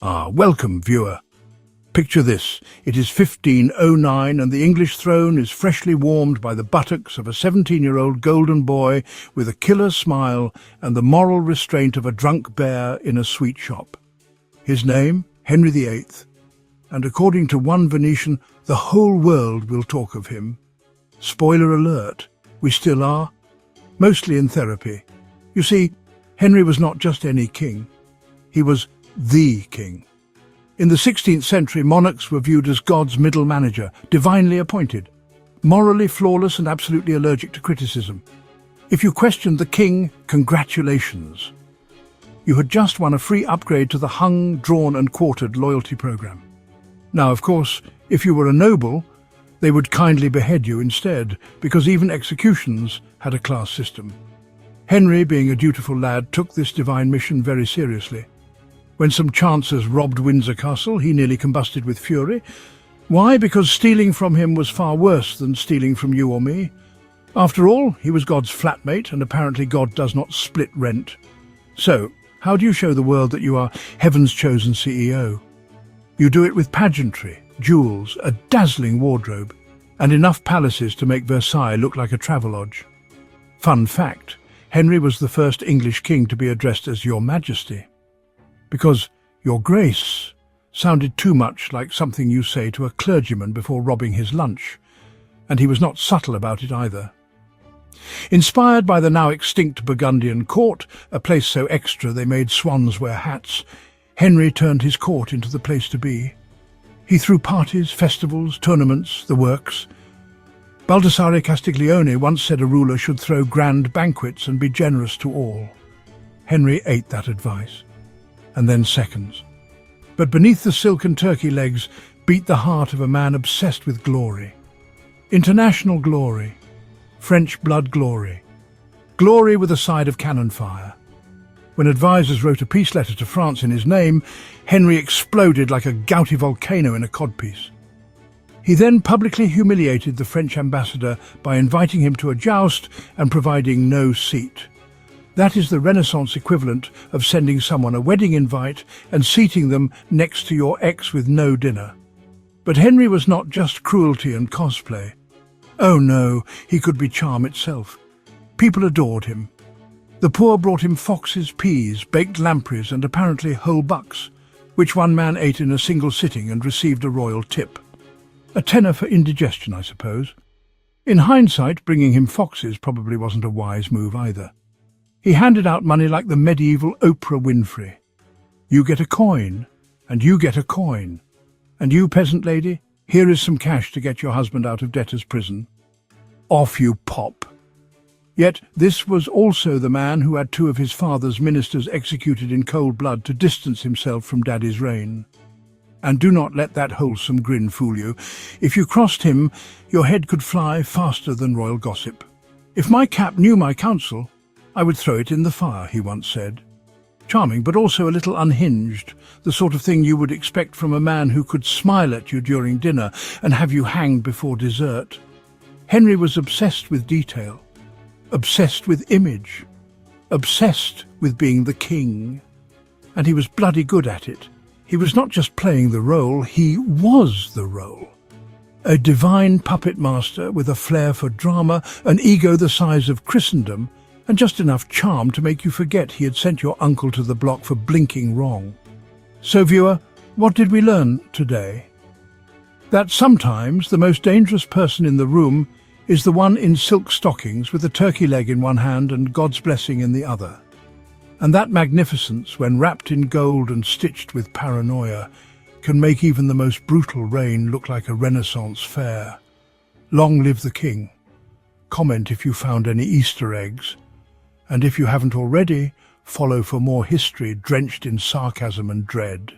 Welcome, viewer. Picture this. It is 1509 and the English throne is freshly warmed by the buttocks of a 17-year-old golden boy with a killer smile and the moral restraint of a drunk bear in a sweet shop. His name, Henry VIII, and according to one Venetian, the whole world will talk of him. Spoiler alert, we still are, mostly in therapy. You see, Henry was not just any king. He was the king. In the 16th century, monarchs were viewed as God's middle manager, divinely appointed, morally flawless and absolutely allergic to criticism. If you questioned the king, congratulations. You had just won a free upgrade to the hung, drawn and quartered loyalty program. Now, of course, if you were a noble, they would kindly behead you instead, because even executions had a class system. Henry, being a dutiful lad, took this divine mission very seriously. When some chancers robbed Windsor Castle, he nearly combusted with fury. Why? Because stealing from him was far worse than stealing from you or me. After all, he was God's flatmate, and apparently God does not split rent. So, how do you show the world that you are heaven's chosen CEO? You do it with pageantry, jewels, a dazzling wardrobe, and enough palaces to make Versailles look like a travelodge. Fun fact, Henry was the first English king to be addressed as Your Majesty, because Your Grace sounded too much like something you say to a clergyman before robbing his lunch, and he was not subtle about it either. Inspired by the now extinct Burgundian court, a place so extra they made swans wear hats, Henry turned his court into the place to be. He threw parties, festivals, tournaments, the works. Baldassare Castiglione once said a ruler should throw grand banquets and be generous to all. Henry ate that advice, and then seconds. But beneath the silken turkey legs beat the heart of a man obsessed with glory. International glory, French blood glory, glory with a side of cannon fire. When advisers wrote a peace letter to France in his name, Henry exploded like a gouty volcano in a codpiece. He then publicly humiliated the French ambassador by inviting him to a joust and providing no seat. That is the Renaissance equivalent of sending someone a wedding invite and seating them next to your ex with no dinner. But Henry was not just cruelty and cosplay. Oh no, he could be charm itself. People adored him. The poor brought him foxes, peas, baked lampreys and apparently whole bucks, which one man ate in a single sitting and received a royal tip. A tenner for indigestion, I suppose. In hindsight, bringing him foxes probably wasn't a wise move either. He handed out money like the medieval Oprah Winfrey. You get a coin, and you get a coin. And you, peasant lady, here is some cash to get your husband out of debtor's prison. Off you pop. Yet this was also the man who had two of his father's ministers executed in cold blood to distance himself from Daddy's reign. And do not let that wholesome grin fool you. If you crossed him, your head could fly faster than royal gossip. If my cap knew my counsel, I would throw it in the fire, he once said. Charming, but also a little unhinged, the sort of thing you would expect from a man who could smile at you during dinner and have you hanged before dessert. Henry was obsessed with detail, obsessed with image, obsessed with being the king. And he was bloody good at it. He was not just playing the role, he was the role. A divine puppet master with a flair for drama, an ego the size of Christendom, and just enough charm to make you forget he had sent your uncle to the block for blinking wrong. So, viewer, what did we learn today? That sometimes the most dangerous person in the room is the one in silk stockings with a turkey leg in one hand and God's blessing in the other. And that magnificence, when wrapped in gold and stitched with paranoia, can make even the most brutal reign look like a Renaissance fair. Long live the king. Comment if you found any Easter eggs. And if you haven't already, follow for more history drenched in sarcasm and dread.